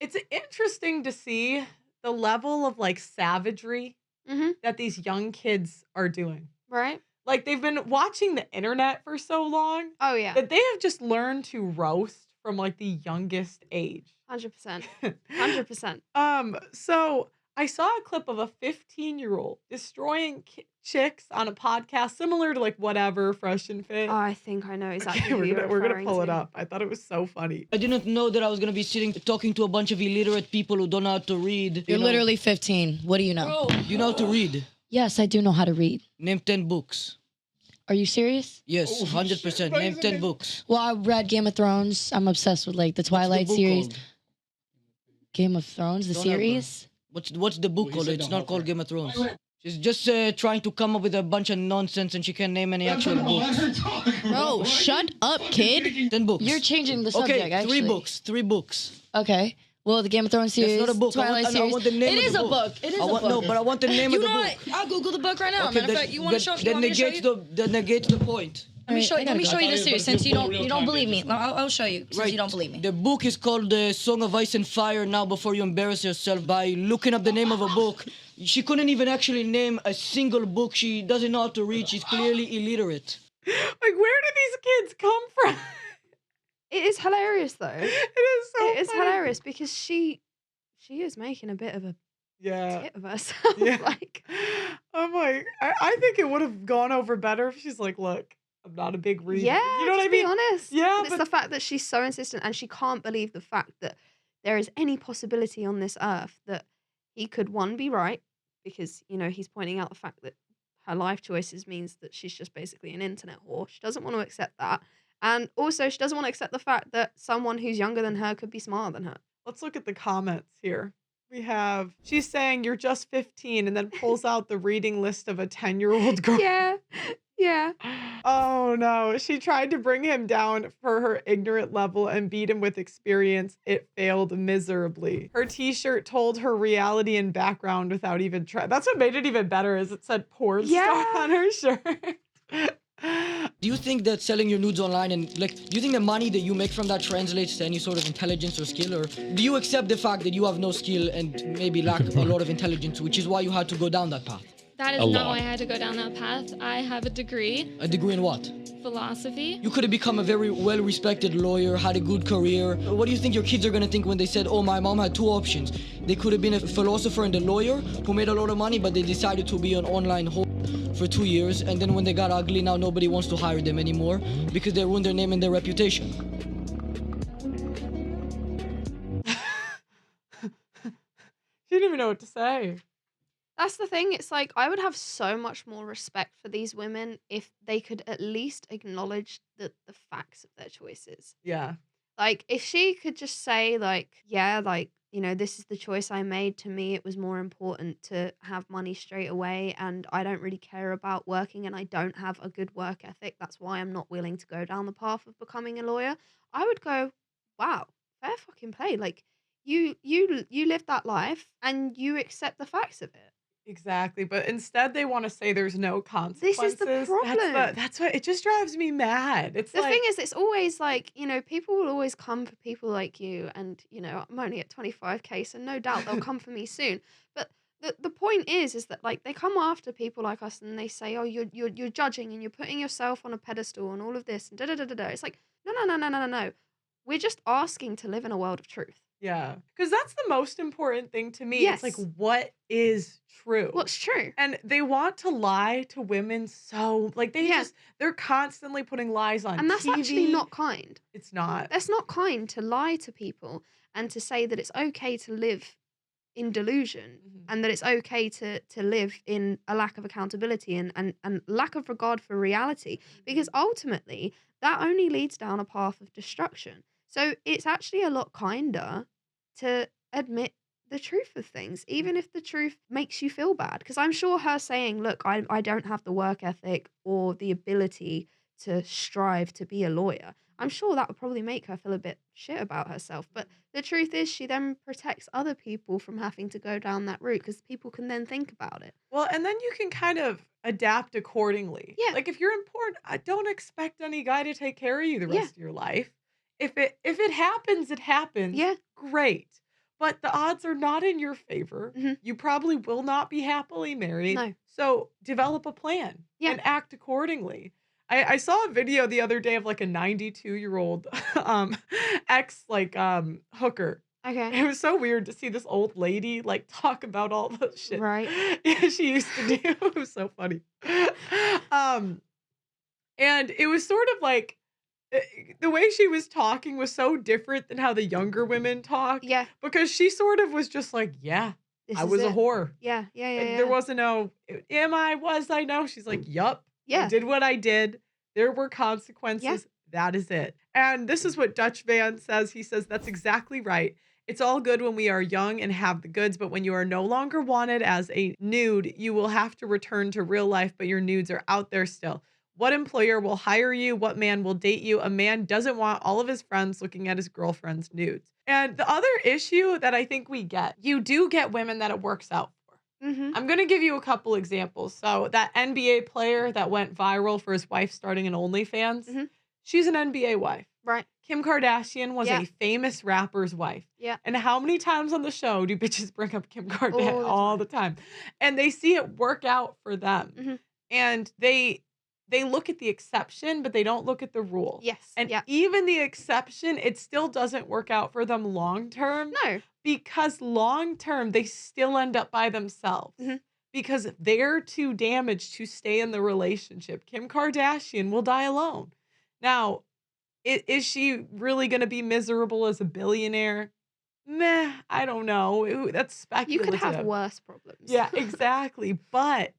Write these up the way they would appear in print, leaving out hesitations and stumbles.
It's interesting to see the level of, like, savagery Mhm. that these young kids are doing. Right? Like, they've been watching the internet for so long Oh, yeah. that they have just learned to roast from, like, the youngest age. 100%. 100%. So I saw a clip of a 15-year-old destroying chicks on a podcast similar to, like, Whatever, Fresh and Fit. I think I know Okay, exactly who you're we're gonna referring pull it to. up. I thought it was so funny. I didn't know that I was gonna be sitting talking to a bunch of illiterate people who don't know how to read. You're literally 15. What do you know? Bro, you know how to read? Yes, I do know how to read. Name 10 books. Are you serious? Yes, 100%. Name 10 books. Well, I read Game of Thrones. I'm obsessed with like the Twilight book series. called? Game of Thrones, the Don't have series. What's the book called? It's not called Game of Thrones. She's just trying to come up with a bunch of nonsense and she can't name any actual books. Bro, shut up, kid. 10 books. You're changing the subject. Okay, actually. 3 books. Okay. Well, the Game of Thrones series, That's not a book. Twilight I series. want the name It of is the a book. book. It is a book. No, but I want the name You of the know book. what? I'll Google the book right now. Okay, Matter of fact, you want to show? You want me to show you? That negates the point. Let me show. Let me show you the series since you don't believe me. I'll show you since Right. you don't believe me. The book is called The Song of Ice and Fire. Now, before you embarrass yourself by looking up the name of a book, she couldn't even actually name a single book. She doesn't know how to read. She's clearly illiterate. Like, where do these kids come from? It is hilarious, though. It is so It is funny. hilarious because she is making a bit of a Yeah. tit of herself. Yeah. Like, I'm like, I think it would have gone over better if she's like, look, I'm not a big reader. yeah, You know what just I mean? be honest. Yeah, But it's the fact that she's so insistent and she can't believe the fact that there is any possibility on this earth that he could, one, be right, because, he's pointing out the fact that her life choices means that she's just basically an internet whore. She doesn't want to accept that. And also, she doesn't want to accept the fact that someone who's younger than her could be smarter than her. Let's look at the comments here. We have, she's saying you're just 15 and then pulls out the reading list of a 10-year-old girl. Yeah. Yeah. Oh no, she tried to bring him down for her ignorant level and beat him with experience. It failed miserably. Her t-shirt told her reality and background without even trying. That's what made it even better is it said porn star on her shirt. Do you think that selling your nudes online and do you think the money that you make from that translates to any sort of intelligence or skill, or do you accept the fact that you have no skill and maybe lack a lot of intelligence, which is why you had to go down that path? That is not why I had to go down that path. I have a degree, A degree in what? philosophy. You could have become a very well-respected lawyer, had a good career. What do you think your kids are gonna think when they said, oh, my mom had 2 options? They could have been a philosopher and a lawyer who made a lot of money, but they decided to be an online whore for 2 years, and then when they got ugly, now nobody wants to hire them anymore because they ruined their name and their reputation. She didn't even know what to say. That's the thing. It's like I would have so much more respect for these women if they could at least acknowledge the facts of their choices. Yeah. Like if she could just say like, yeah, like, this is the choice I made. To me, it was more important to have money straight away, and I don't really care about working, and I don't have a good work ethic. That's why I'm not willing to go down the path of becoming a lawyer. I would go, wow, fair fucking play. Like you live that life and you accept the facts of it. Exactly, but instead they want to say there's no This consequences. is the problem. That's what it just drives me mad. It's The like, thing is, it's always like, people will always come for people like you. And, I'm only at 25K, so no doubt they'll come for me soon. But the point is that, like, they come after people like us and they say, oh, you're judging and you're putting yourself on a pedestal and all of this and da-da-da-da-da. It's like, no. We're just asking to live in a world of truth. yeah, because that's the most important thing to me. Yes. It's like, what is true? What's true? And they want to lie to women so, like, they're constantly putting lies on And that's TV. actually not kind. It's not. That's not kind to lie to people and to say that it's okay to live in delusion and that it's okay to live in a lack of accountability and lack of regard for reality, because ultimately that only leads down a path of destruction. So it's actually a lot kinder to admit the truth of things, even if the truth makes you feel bad. Because I'm sure her saying, look, I don't have the work ethic or the ability to strive to be a lawyer, I'm sure that would probably make her feel a bit shit about herself. But the truth is, she then protects other people from having to go down that route because people can then think about it. Well, and then you can kind of adapt accordingly. Yeah. Like if you're important, I don't expect any guy to take care of you the rest of your life. If it happens, it happens. Yeah. Great. but the odds are not in your favor. Mhm. You probably will not be happily married. No. So develop a plan Yeah. and act accordingly. I saw a video the other day of like a 92-year-old ex hooker. Okay. It was so weird to see this old lady like talk about all the shit Right. she used to do. It was so funny. Um, and it was sort of like eh, the way she was talking was so different than how the younger women talk Yeah. because she sort of was just like, yeah, This I is was a it. whore. Yeah. Yeah. Yeah. There Yeah. wasn't no, am I, was I? No. She's like, yup. I Yeah. did what I did. There were Yeah. consequences. That is it. And this is what Dutch Van says. He says, that's exactly right. It's all good when we are young and have the goods, but when you are no longer wanted as a nude, you will have to return to real life, but your nudes are out there still. What employer will hire you? What man will date you? A man doesn't want all of his friends looking at his girlfriend's nudes. And the other issue that I think we get, you do get women that it works out for. Mhm. I'm going to give you a couple examples. So that NBA player that went viral for his wife starting an OnlyFans, Mhm. she's an NBA wife. Right. Kim Kardashian was Yeah. a famous rapper's wife. Yeah. And how many times on the show do bitches bring up Kim Kardashian? All the All the time. And they see it work out for them. Mhm. And they look at the exception, but they don't look at the rule. Yes. And Yeah. even the exception, it still doesn't work out for them long term No. because long term, they still end up by themselves Mhm. because they're too damaged to stay in the relationship. Kim Kardashian will die alone. Now, is she really going to be miserable as a billionaire? Meh, I don't know. That's You speculative. could have worse problems. Yeah, exactly. But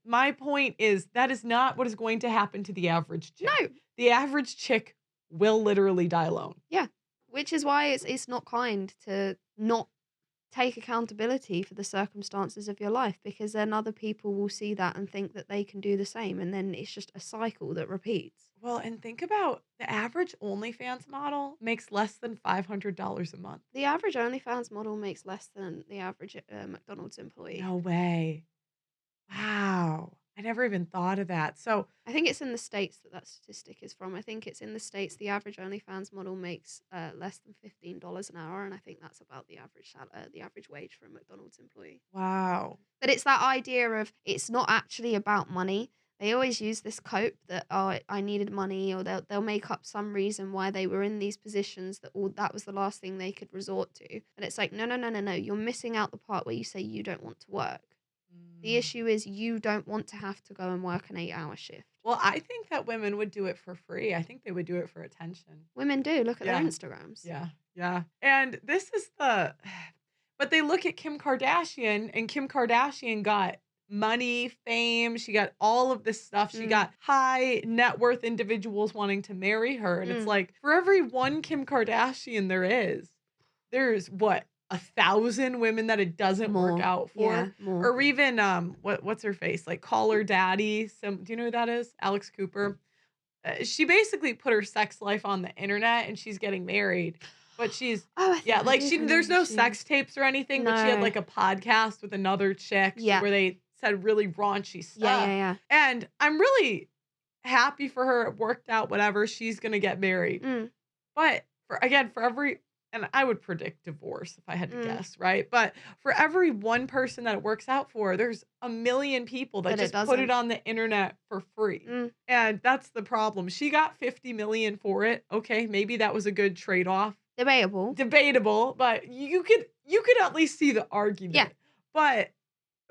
my point is that is not what is going to happen to the average chick. No. The average chick will literally die alone. Yeah. Which is why it's not kind to not take accountability for the circumstances of your life, because then other people will see that and think that they can do the same, and then it's just a cycle that repeats. Well, and think about the average OnlyFans model makes less than $500 a month. The average OnlyFans model makes less than the average McDonald's employee. No way. Wow. I never even thought of that. So, I think it's in the States that statistic is from. I think it's in the States the average OnlyFans model makes less than $15 an hour, and I think that's about the average wage for a McDonald's employee. wow. But it's that idea of it's not actually about money. They always use this cope that, oh, I needed money, or they'll make up some reason why they were in these positions that was the last thing they could resort to. And it's like, no. You're missing out the part where you say you don't want to work. The issue is you don't want to have to go and work an 8-hour shift. Well, I think that women would do it for free. I think they would do it for attention. Women do. Look at their Yeah. Instagrams. Yeah, yeah. And this is but they look at Kim Kardashian, and Kim Kardashian got money, fame. She got all of this stuff. She got high net worth individuals wanting to marry her. And it's like, for every one Kim Kardashian there's what? 1,000 women that it doesn't work out for. Yeah, more. Or even what's her face? Like Call Her Daddy. Do you know who that is? Alex Cooper. She basically put her sex life on the internet, and she's getting married. But she's there's no sex tapes or anything, but she had No. like a podcast with another chick Yeah. where they said really raunchy stuff. Yeah. And I'm really happy for her. It worked out, whatever. She's gonna get married. Mm. But for every, and I would predict divorce if I had to Mm. guess, right? But for every one person that it works out for, there's a million people that That it just put it doesn't. on the internet for free. Mm. And that's the problem. She got 50 million for it. Okay, maybe that was a good trade-off. Debatable, but you could at least see the argument. Yeah. But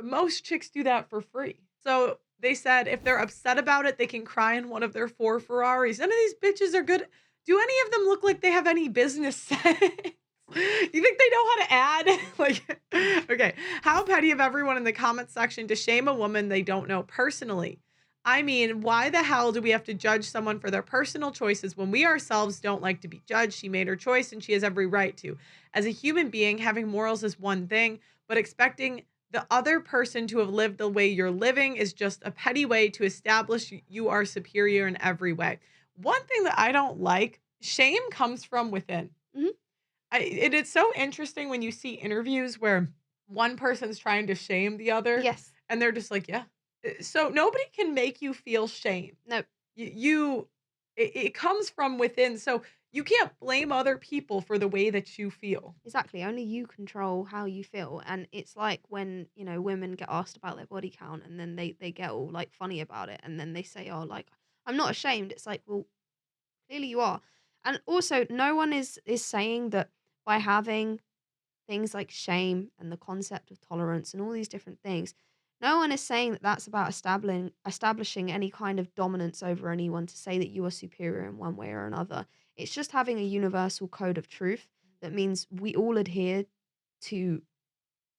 most chicks do that for free. So they said if they're upset about it, they can cry in one of their 4 Ferraris. None of these bitches are good. Do any of them look like they have any business sense? You think they know how to add? Okay. How petty of everyone in the comments section to shame a woman they don't know personally. I mean, why the hell do we have to judge someone for their personal choices when we ourselves don't like to be judged? She made her choice and she has every right to. As a human being, having morals is one thing, but expecting the other person to have lived the way you're living is just a petty way to establish you are superior in every way. One thing that I don't like, shame comes from within. Mhm. It's so interesting when you see interviews where one person's trying to shame the other. Yes. And they're just like, yeah. So nobody can make you feel shame. Nope. It comes from within. So You can't blame other people for the way that you feel. Exactly. Only you control how you feel. And it's like when, women get asked about their body count and then they get all like funny about it. And then they say, oh, like, I'm not ashamed. It's like, well, clearly you are. And also, no one is saying that by having things like shame and the concept of tolerance and all these different things, no one is saying that that's about establishing any kind of dominance over anyone to say that you are superior in one way or another. It's just having a universal code of truth that means we all adhere to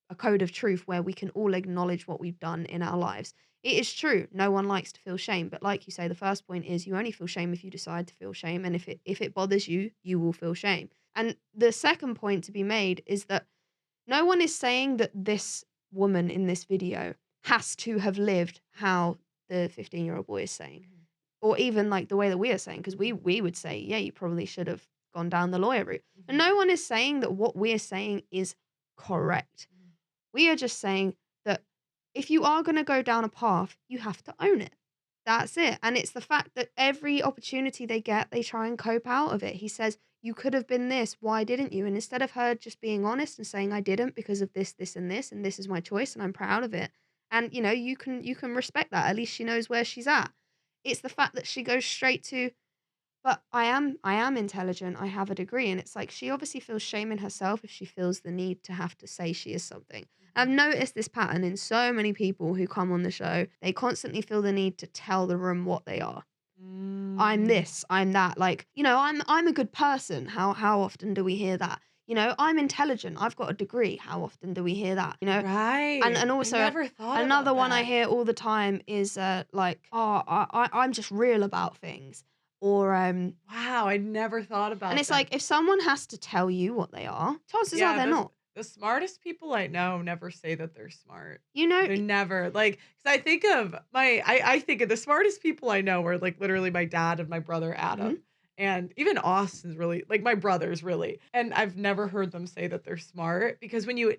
a code of truth where we can all acknowledge what we've done in our lives. It is true, no one likes to feel shame, but like you say, the first point is you only feel shame if you decide to feel shame, and if it bothers you, you will feel shame. And the second point to be made is that no one is saying that this woman in this video has to have lived how the 15-year-old boy is saying, or even like the way that we are saying, because we would say, yeah, you probably should have gone down the lawyer route. And no one is saying that what we're saying is correct. We are just saying that if you are going to go down a path, you have to own it. That's it. And it's the fact that every opportunity they get, they try and cope out of it. He says, you could have been this. Why didn't you? And instead of her just being honest and saying, I didn't because of this, this, and this is my choice, and I'm proud of it. And, you can respect that. At least she knows where she's at. It's the fact that she goes straight to, but I am intelligent. I have a degree. And it's like, she obviously feels shame in herself if she feels the need to have to say she is something. I've noticed this pattern in so many people who come on the show. They constantly feel the need to tell the room what they are. I'm this, I'm that. Like, I'm a good person. How often do we hear that? I'm intelligent. I've got a degree. How often do we hear that? Right. And also I never thought another about one I that. hear all the time is like, oh, I'm just real about things. Or Wow, I never thought about and it's that. like if someone has to tell you what they are, chances are they're not. The smartest people I know never say that they're smart. You know, They never like, because I think of I think of the smartest people I know are like literally my dad and my brother Adam. And even Austin's really like my brothers really. And I've never heard them say that they're smart, because when you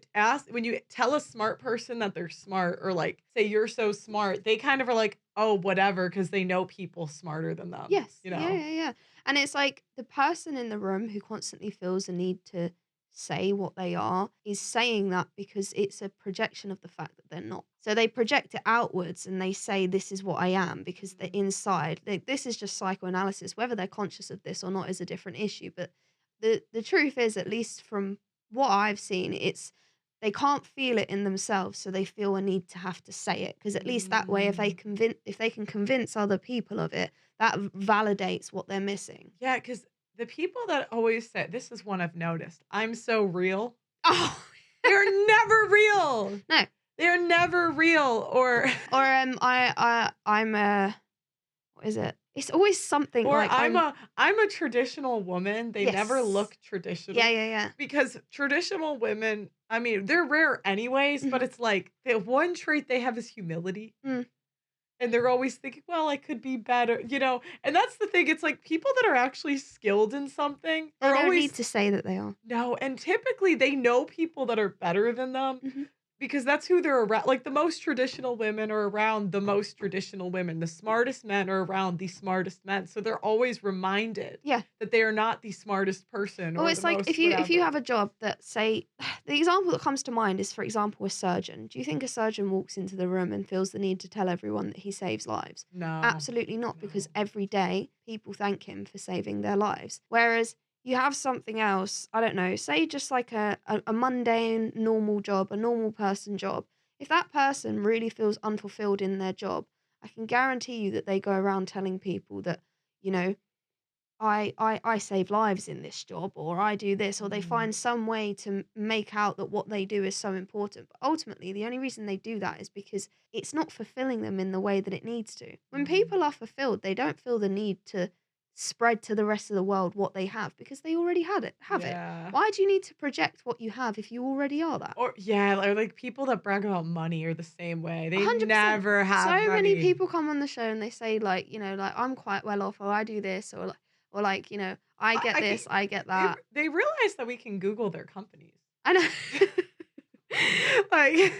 tell a smart person that they're smart, or like say you're so smart, they kind of are like, oh, whatever, because they know people smarter than them. yes, You know? yeah. And it's like the person in the room who constantly feels the need to say what they are is saying that because it's a projection of the fact that they're not. So they project it outwards and they say, this is what I am, because they're inside. This is just psychoanalysis. Whether they're conscious of this or not is a different issue. But the truth is, at least from what I've seen, it's they can't feel it in themselves, so they feel a need to have to say it, because at least that way, if they can convince other people of it, that validates what they're missing. Yeah, because the people that always say, this is one I've noticed, I'm so real. Oh, They're never real. no. They're never real. Or I'm what is it? It's always something or like I'm a traditional woman. They never Yes. look traditional. yeah. Because traditional women, I mean, they're rare anyways, but it's like the one trait they have is humility. Mm. And they're always thinking, well, I could be better, And that's the thing. It's like people that are actually skilled in something They are don't always need to say that they are. no, and typically they know people that are better than them, because that's who they're around. Like the most traditional women are around the most traditional women. The smartest men are around the smartest men. So they're always reminded Yeah. that they are not the smartest person. Well, or it's the like most if you whatever. have a job that, say, the example that comes to mind is, for example, a surgeon. Do you think a surgeon walks into the room and feels the need to tell everyone that he saves lives? No. Absolutely not, because every day people thank him for saving their lives. Whereas you have something else, I don't know, say just like a mundane, normal job, a normal person job. If that person really feels unfulfilled in their job, I can guarantee you that they go around telling people that, I save lives in this job, or I do this, or they find some way to make out that what they do is so important. But ultimately, the only reason they do that is because it's not fulfilling them in the way that it needs to. When people are fulfilled, they don't feel the need to spread to the rest of the world what they have, because they already have it. Yeah. Why do you need to project what you have if you already are that? Or like people that brag about money are the same way. They 100%. never have So many money. people come on the show and they say like, like I'm quite well off, or I do this, or like, I get this, I get that. They realize that we can Google their companies. I know. Like